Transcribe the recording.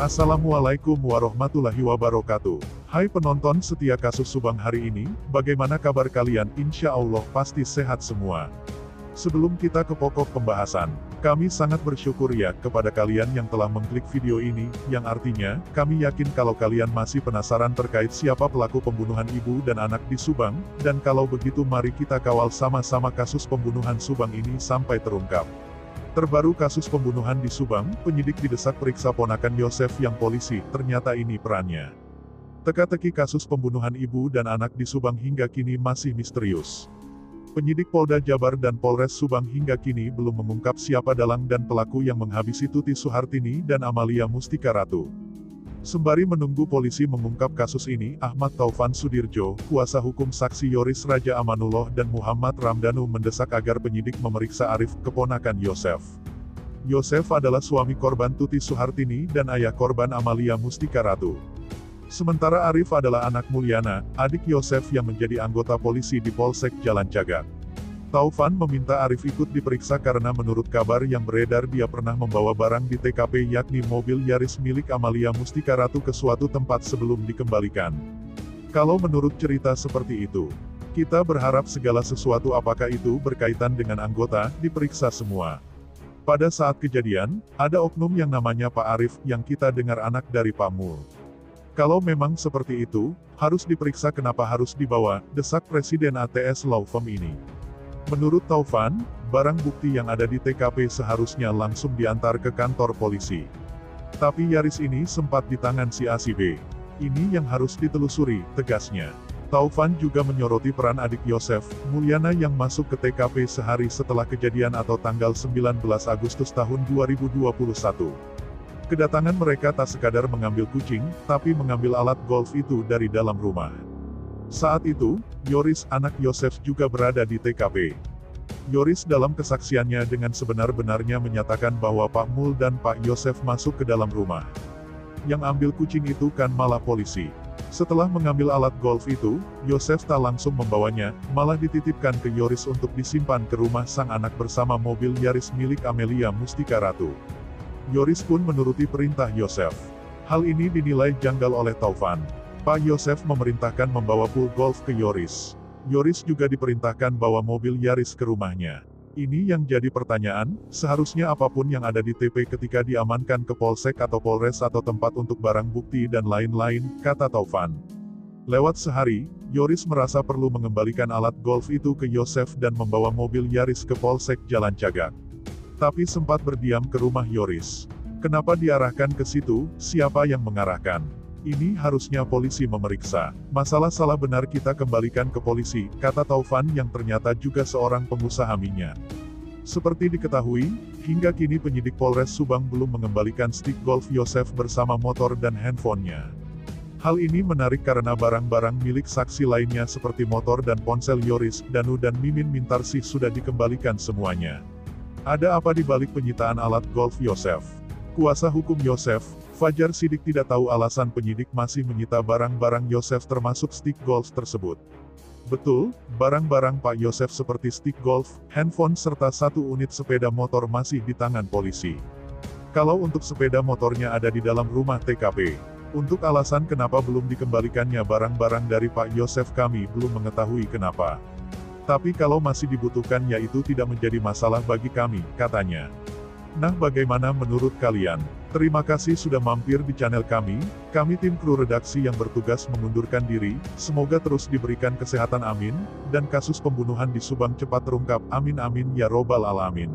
Assalamualaikum warahmatullahi wabarakatuh. Hai penonton setia kasus Subang hari ini, bagaimana kabar kalian? Insya Allah pasti sehat semua. Sebelum kita ke pokok pembahasan, kami sangat bersyukur ya kepada kalian yang telah mengklik video ini, yang artinya, kami yakin kalau kalian masih penasaran terkait siapa pelaku pembunuhan ibu dan anak di Subang, dan kalau begitu mari kita kawal sama-sama kasus pembunuhan Subang ini sampai terungkap. Terbaru kasus pembunuhan di Subang, penyidik didesak periksa ponakan Yosef yang polisi, ternyata ini perannya. Teka-teki kasus pembunuhan ibu dan anak di Subang hingga kini masih misterius. Penyidik Polda Jabar dan Polres Subang hingga kini belum mengungkap siapa dalang dan pelaku yang menghabisi Tuti Suhartini dan Amalia Mustika Ratu. Sembari menunggu polisi mengungkap kasus ini, Ahmad Taufan Sudirjo, kuasa hukum saksi Yoris Raja Amanullah dan Muhammad Ramdhanu mendesak agar penyidik memeriksa Arif, keponakan Yosef. Yosef adalah suami korban Tuti Suhartini dan ayah korban Amalia Mustika Ratu. Sementara Arif adalah anak Mulyana, adik Yosef yang menjadi anggota polisi di Polsek Jalan Cagak. Taufan meminta Arif ikut diperiksa karena menurut kabar yang beredar dia pernah membawa barang di TKP yakni mobil Yaris milik Amalia Mustika Ratu ke suatu tempat sebelum dikembalikan. Kalau menurut cerita seperti itu, kita berharap segala sesuatu apakah itu berkaitan dengan anggota, diperiksa semua. Pada saat kejadian, ada oknum yang namanya Pak Arif, yang kita dengar anak dari Pak Mul. Kalau memang seperti itu, harus diperiksa kenapa harus dibawa, desak Presiden ATS Law Firm ini. Menurut Taufan, barang bukti yang ada di TKP seharusnya langsung diantar ke kantor polisi. Tapi Yaris ini sempat di tangan si A si B. Ini yang harus ditelusuri, tegasnya. Taufan juga menyoroti peran adik Yosef, Mulyana yang masuk ke TKP sehari setelah kejadian atau tanggal 19 Agustus tahun 2021. Kedatangan mereka tak sekadar mengambil kucing, tapi mengambil alat golf itu dari dalam rumah. Saat itu, Yoris, anak Yosef juga berada di TKP. Yoris dalam kesaksiannya dengan sebenar-benarnya menyatakan bahwa Pak Mul dan Pak Yosef masuk ke dalam rumah. Yang ambil kucing itu kan malah polisi. Setelah mengambil alat golf itu, Yosef tak langsung membawanya, malah dititipkan ke Yoris untuk disimpan ke rumah sang anak bersama mobil Yaris milik Amalia Mustika Ratu. Yoris pun menuruti perintah Yosef. Hal ini dinilai janggal oleh Taufan. Pak Yosef memerintahkan membawa pool golf ke Yoris. Yoris juga diperintahkan bawa mobil Yaris ke rumahnya. Ini yang jadi pertanyaan, seharusnya apapun yang ada di TP ketika diamankan ke Polsek atau Polres atau tempat untuk barang bukti dan lain-lain, kata Taufan. Lewat sehari, Yoris merasa perlu mengembalikan alat golf itu ke Yosef dan membawa mobil Yaris ke Polsek Jalan Cagak. Tapi sempat berdiam ke rumah Yoris. Kenapa diarahkan ke situ, siapa yang mengarahkan? Ini harusnya polisi memeriksa. Masalah salah benar kita kembalikan ke polisi, kata Taufan yang ternyata juga seorang pengusaha minyak. Seperti diketahui, hingga kini penyidik Polres Subang belum mengembalikan stick golf Yosef bersama motor dan handphonenya. Hal ini menarik karena barang-barang milik saksi lainnya seperti motor dan ponsel Yoris, Danu dan Mimin Mintarsih sudah dikembalikan semuanya. Ada apa di balik penyitaan alat golf Yosef? Kuasa hukum Yosef, Fajar Sidik tidak tahu alasan penyidik masih menyita barang-barang Yosef termasuk stick golf tersebut. Betul, barang-barang Pak Yosef seperti stick golf, handphone serta satu unit sepeda motor masih di tangan polisi. Kalau untuk sepeda motornya ada di dalam rumah TKP. Untuk alasan kenapa belum dikembalikannya barang-barang dari Pak Yosef kami belum mengetahui kenapa. Tapi kalau masih dibutuhkan ya itu tidak menjadi masalah bagi kami, katanya. Nah bagaimana menurut kalian? Terima kasih sudah mampir di channel kami tim kru redaksi yang bertugas mengundurkan diri, semoga terus diberikan kesehatan amin, dan kasus pembunuhan di Subang cepat terungkap, amin amin ya robbal alamin.